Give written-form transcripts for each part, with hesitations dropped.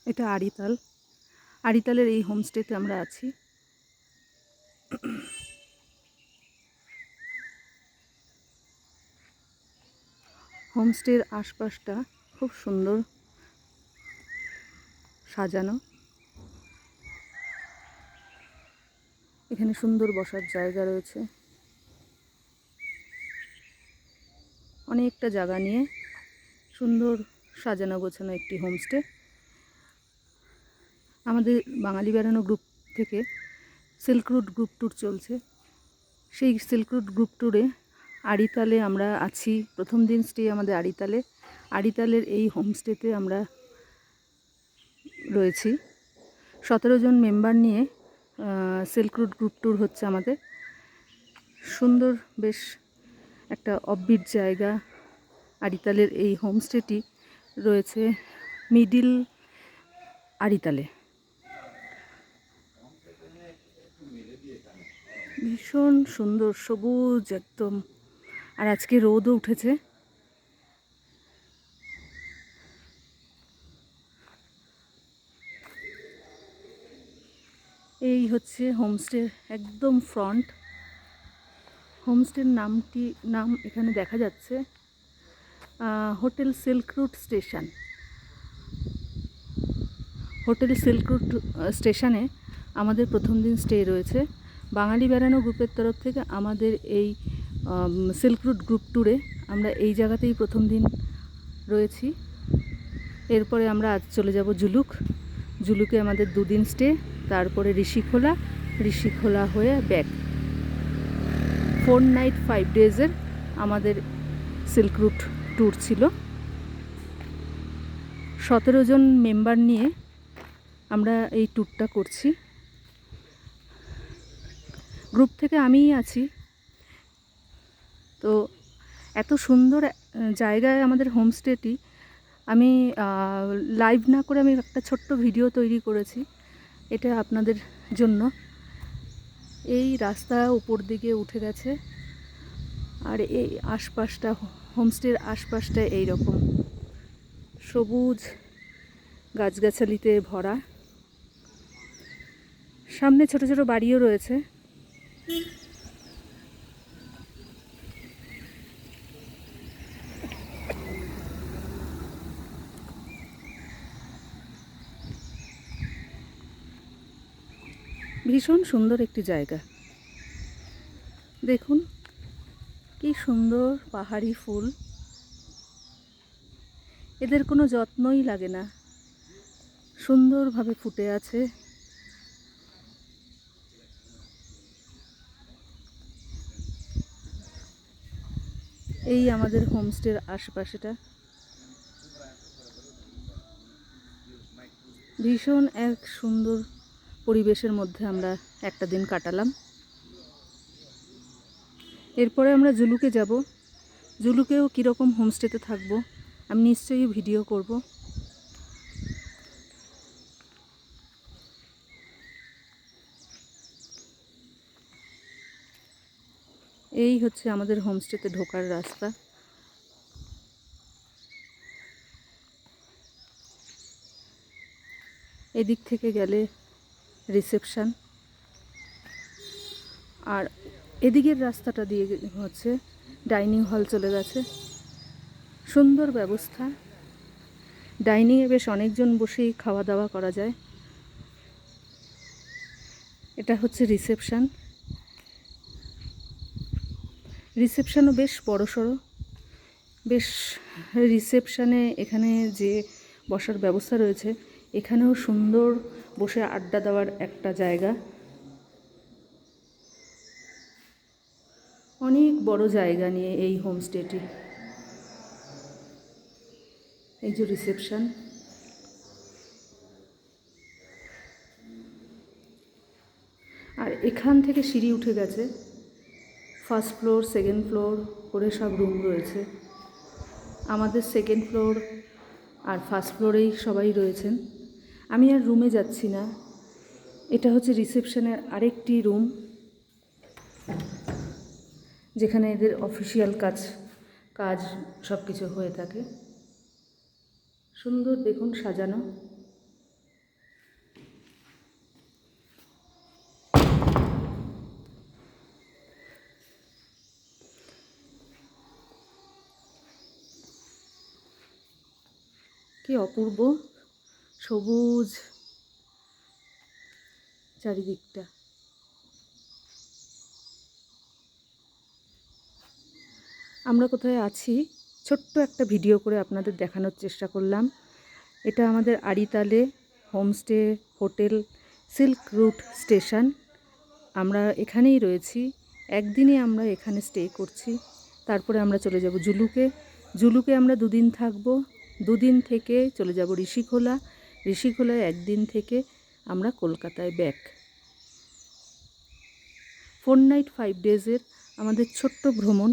এটা আড়িতাল। আড়িতালের এই হোমস্টেতে আমরা আছি। হোমস্টের আশপাশটা খুব সুন্দর সাজানো। এখানে সুন্দর বসার জায়গা রয়েছে, অনেকটা জায়গা নিয়ে সুন্দর সাজানো গোছানো একটি হোমস্টে। আমাদের বাঙালি বেড়ানো গ্রুপ থেকে সিল্ক রুট গ্রুপ ট্যুর চলছে। সেই সিল্ক রুট গ্রুপ ট্যুরে আড়িতালে আমরা আছি। প্রথম দিন স্টে আমাদের আড়িতালে। আড়িতালের এই হোমস্টেতে আমরা রয়েছি। 17 জন মেম্বার নিয়ে সিল্ক রুট গ্রুপ ট্যুর হচ্ছে আমাদের। সুন্দর বেশ একটা অফবিট জায়গা। আড়িতালের এই হোমস্টেটি রয়েছে মিডিল আড়িতালে। ভীষণ সুন্দর সবুজ একদম। আর আজকে রোদও উঠেছে। এই হচ্ছে হোমস্টের একদম ফ্রন্ট। হোমস্টের নাম এখানে দেখা যাচ্ছে hotel Silk Route station. Hotel Silk root স্টেশনে আমাদের প্রথম দিন স্টে রয়েছে। বাঙালি বেড়ানো গ্রুপের তরফ থেকে আমাদের এই সিল্ক রুট গ্রুপ ট্যুরে আমরা এই জায়গাতেই প্রথম দিন রয়েছি। এরপরে আমরা আজ চলে যাব জুলুক। জুলুকে আমাদের 2 দিন স্টে, তারপরে ঋষিখোলা হয়ে ব্যাক। 4 নাইট 5 ডেজের আমাদের সিল্ক রুট ট্যুর ছিল। 17 জন মেম্বার নিয়ে আমরা এই ট্যুরটা করছি। গ্রুপ থেকে আমিই আছি। তো এত সুন্দর জায়গায় আমাদের হোমস্টেটি আমি লাইভ না করে আমি একটা ছোট্ট ভিডিও তৈরি করেছি এটা আপনাদের জন্য। এই রাস্তা উপর দিকে উঠে গেছে, আর এই আশপাশটা হোমস্টের আশপাশটা এই রকম সবুজ গাছগাছালিতে ভরা। সামনে ছোট ছোট বাড়িও রয়েছে। ভীষণ সুন্দর একটি জায়গা। দেখুন কি সুন্দর পাহাড়ি ফুল। এদের কোনো যত্নই লাগে না, সুন্দরভাবে ফুটে আছে। এই আমাদের হোমস্টের আশেপাশেটা ভীষণ এক সুন্দর পরিবেশের মধ্যে আমরা একটা দিন কাটালাম। এরপরে আমরা জুলুকে যাব। জুলুকেও কীরকম হোমস্টেতে থাকবো আমি নিশ্চয়ই ভিডিও করব। এই হচ্ছে আমাদের হোমস্টেতে ঢোকার রাস্তা। এদিক থেকে গেলে রিসেপশন, আর এদিকের রাস্তাটা দিয়ে হচ্ছে ডাইনিং হল চলে গেছে। সুন্দর ব্যবস্থা। ডাইনিংয়ে বেশ অনেকজন বসেই খাওয়া দাওয়া করা যায়। এটা হচ্ছে রিসেপশন। রিসেপশনও বেশ বড়সড়। বেশ রিসেপশনে এখানে যে বসার ব্যবস্থা রয়েছে, এখানেও সুন্দর বসে আড্ডা দেওয়ার একটা জায়গা। অনেক বড় জায়গা নিয়ে এই হোমস্টেটি। এই যে রিসেপশন। আর এখান থেকে সিঁড়ি উঠে গেছে। ফার্স্ট ফ্লোর, সেকেন্ড ফ্লোর করে সব রুম রয়েছে। আমাদের সেকেন্ড ফ্লোর আর ফার্স্ট ফ্লোরেই সবাই রয়েছেন। আমি আর রুমে যাচ্ছি না। এটা হচ্ছে রিসেপশনের আরেকটি রুম, যেখানে এদের অফিসিয়াল কাজ সব কিছু হয়ে থাকে। সুন্দর দেখুন সাজানো। কি অপূর্ব সবুজ চারিদিকটা। আমরা কোথায় আছি ছোট্ট একটা ভিডিও করে আপনাদের দেখানোর চেষ্টা করলাম। এটা আমাদের আড়িতালে homestay hotel Silk Route station. আমরা এখানেই রয়েছি, একদিনই আমরা এখানে স্টে করছি। তারপরে আমরা চলে যাব জুলুকে। জুলুকে আমরা 2 দিন থাকবো। 2 দিন থেকে চলে যাব ঋষিখোলা। ঋষিখোলায় 1 দিন থেকে আমরা কলকাতায় ব্যাক। 4 নাইট 5 ডেজের আমাদের ছোট্ট ভ্রমণ।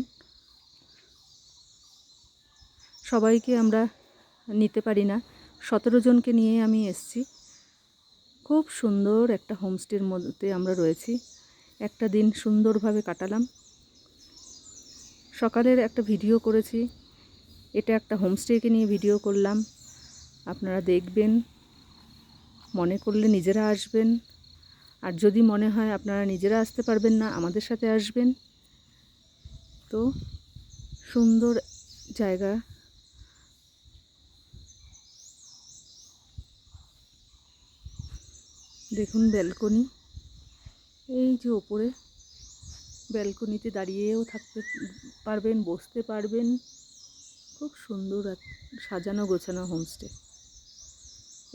সবাইকে আমরা নিতে পারি না, 17 জনকে নিয়ে আমি এসছি। খুব সুন্দর একটা হোমস্টের মধ্যে আমরা রয়েছি। একটা দিন সুন্দরভাবে কাটালাম। সকালের একটা ভিডিও করেছি, এটা একটা হোমস্টেকে নিয়ে ভিডিও করলাম। আপনারা দেখবেন, মনে করলে নিজেরা আসবেন, আর যদি মনে হয় আপনারা নিজেরা আসতে পারবেন না, আমাদের সাথে আসবেন। তো সুন্দর জায়গা। দেখুন ব্যালকনি, এই যে ওপরে ব্যালকনিতে দাঁড়িয়েও থাকতে পারবেন, বসতে পারবেন। খুব সুন্দর সাজানো গোছানো হোমস্টে।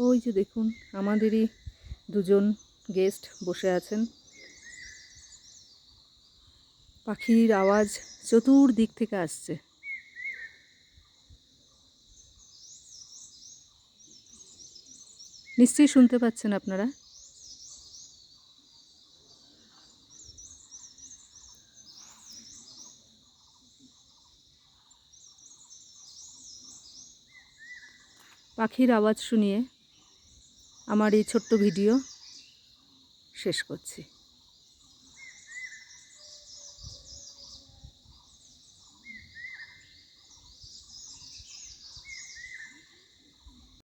ওই যে দেখুন আমাদেরই 2 জন গেস্ট বসে আছেন। পাখির আওয়াজ চতুর্দিক থেকে আসছে। নিশ্চয়ই শুনতে পাচ্ছেন আপনারা। পাখির আওয়াজ শুনিয়ে আমার এই ছোট্ট ভিডিও শেষ করছি।